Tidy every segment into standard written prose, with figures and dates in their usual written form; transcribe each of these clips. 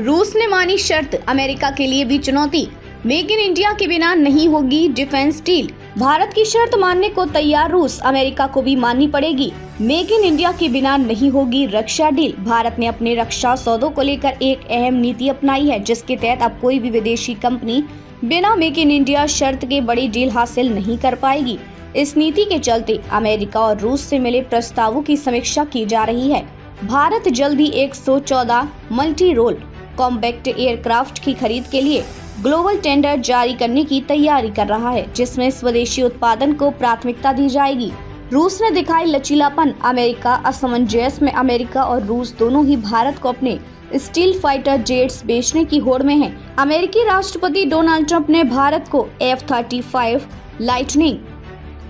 रूस ने मानी शर्त, अमेरिका के लिए भी चुनौती। मेक इन इंडिया के बिना नहीं होगी डिफेंस डील। भारत की शर्त मानने को तैयार रूस, अमेरिका को भी माननी पड़ेगी। मेक इन इंडिया के बिना नहीं होगी रक्षा डील। भारत ने अपने रक्षा सौदों को लेकर एक अहम नीति अपनाई है, जिसके तहत अब कोई भी विदेशी कंपनी बिना मेक इन इंडिया शर्त के बड़ी डील हासिल नहीं कर पाएगी। इस नीति के चलते अमेरिका और रूस से मिले प्रस्तावों की समीक्षा की जा रही है। भारत जल्द ही 114 मल्टी रोल कॉम्पैक्ट एयरक्राफ्ट की खरीद के लिए ग्लोबल टेंडर जारी करने की तैयारी कर रहा है, जिसमें स्वदेशी उत्पादन को प्राथमिकता दी जाएगी। रूस ने दिखाई लचीलापन। अमेरिका असमंजस में अमेरिका और रूस दोनों ही भारत को अपने स्टील फाइटर जेट्स बेचने की होड़ में हैं। अमेरिकी राष्ट्रपति डोनाल्ड ट्रंप ने भारत को F-35 लाइटनिंग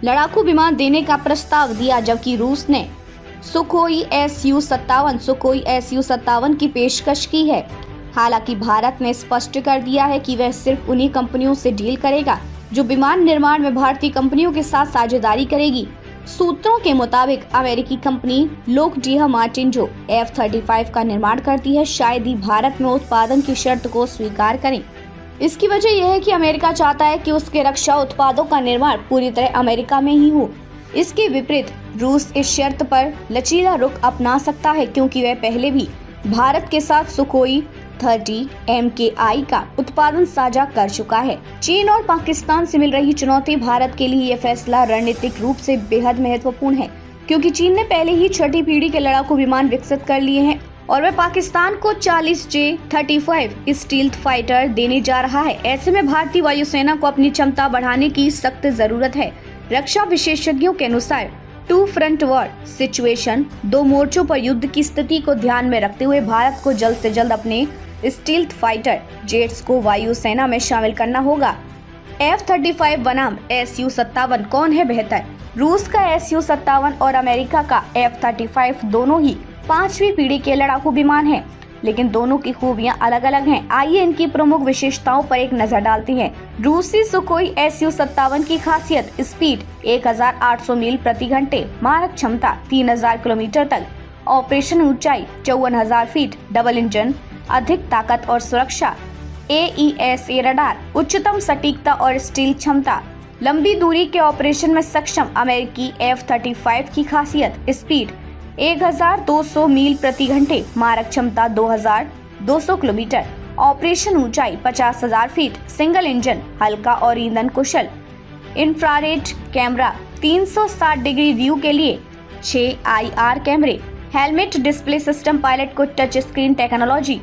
लड़ाकू विमान देने का प्रस्ताव दिया, जबकि रूस ने सुखोई Su-57 की पेशकश की है। हालांकि भारत ने स्पष्ट कर दिया है कि वह सिर्फ उन्हीं कंपनियों से डील करेगा जो विमान निर्माण में भारतीय कंपनियों के साथ साझेदारी करेगी। सूत्रों के मुताबिक अमेरिकी कंपनी लोकहीड मार्टिन, जो F-35 का निर्माण करती है, शायद ही भारत में उत्पादन की शर्त को स्वीकार करें। इसकी वजह यह है कि अमेरिका चाहता है कि उसके रक्षा उत्पादों का निर्माण पूरी तरह अमेरिका में ही हो। इसके विपरीत रूस इस शर्त पर लचीला रुख अपना सकता है, क्योंकि वह पहले भी भारत के साथ सुखोई 30 MKI का उत्पादन साझा कर चुका है। चीन और पाकिस्तान से मिल रही चुनौती। भारत के लिए यह फैसला रणनीतिक रूप से बेहद महत्वपूर्ण है, क्योंकि चीन ने पहले ही छठी पीढ़ी के लड़ाकू विमान विकसित कर लिए हैं और वह पाकिस्तान को 40 J-35 स्टील्थ फाइटर देने जा रहा है। ऐसे में भारतीय वायुसेना को अपनी क्षमता बढ़ाने की सख्त जरूरत है। रक्षा विशेषज्ञों के अनुसार टू फ्रंट वॉर सिचुएशन, दो मोर्चों पर युद्ध की स्थिति को ध्यान में रखते हुए भारत को जल्द से जल्द अपने स्टील्थ फाइटर जेट्स को वायुसेना में शामिल करना होगा। F-35 बनाम Su-57 कौन है बेहतर? रूस का Su-57 और अमेरिका का F-35 दोनों ही 5वीं पीढ़ी के लड़ाकू विमान हैं, लेकिन दोनों की खूबियां अलग अलग हैं। आइए इनकी प्रमुख विशेषताओं पर एक नजर डालते हैं। रूसी सुखोई Su-57 की खासियत: स्पीड 1800 मील प्रति घंटे, मारक क्षमता 3000 किलोमीटर तक, ऑपरेशन ऊंचाई 54,000 फीट, डबल इंजन, अधिक ताकत और सुरक्षा, AESA रडार, उच्चतम सटीकता और स्टील क्षमता, लंबी दूरी के ऑपरेशन में सक्षम। अमेरिकी F-35 की खासियत: स्पीड 1200 मील प्रति घंटे, मारक क्षमता 2200 किलोमीटर, ऑपरेशन ऊंचाई 50,000 फीट, सिंगल इंजन, हल्का और ईंधन कुशल, इंफ्रारेड कैमरा, 360 डिग्री व्यू के लिए 6 IR कैमरे, हेलमेट डिस्प्ले सिस्टम, पायलट को टच स्क्रीन टेक्नोलॉजी।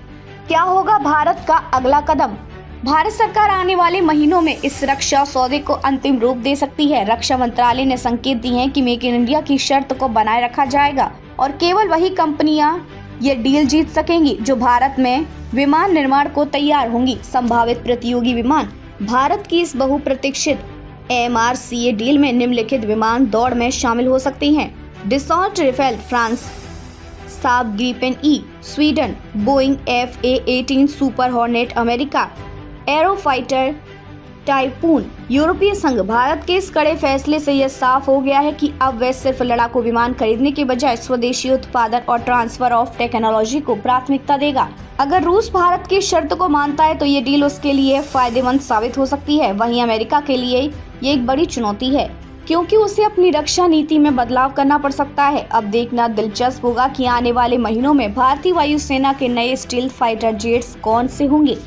क्या होगा भारत का अगला कदम? भारत सरकार आने वाले महीनों में इस रक्षा सौदे को अंतिम रूप दे सकती है। रक्षा मंत्रालय ने संकेत दिए हैं कि मेक इन इंडिया की शर्त को बनाए रखा जाएगा और केवल वही कंपनियां ये डील जीत सकेंगी जो भारत में विमान निर्माण को तैयार होंगी। संभावित प्रतियोगी विमान: भारत की इस बहुप्रतीक्षित MRCA डील में निम्नलिखित विमान दौड़ में शामिल हो सकते हैं: Dassault Rafale France, Saab Gripen E Sweden, Boeing FA-18 Super Hornet America, Eurofighter Typhoon यूरोपीय संघ। भारत के इस कड़े फैसले से यह साफ हो गया है कि अब वह सिर्फ लड़ाकू विमान खरीदने के बजाय स्वदेशी उत्पादन और ट्रांसफर ऑफ टेक्नोलॉजी को प्राथमिकता देगा। अगर रूस भारत की शर्त को मानता है तो ये डील उसके लिए फायदेमंद साबित हो सकती है। वहीं अमेरिका के लिए ये एक बड़ी चुनौती है, क्योंकि उसे अपनी रक्षा नीति में बदलाव करना पड़ सकता है। अब देखना दिलचस्प होगा कि आने वाले महीनों में भारतीय वायुसेना के नए स्टील्थ फाइटर जेट्स कौन से होंगे।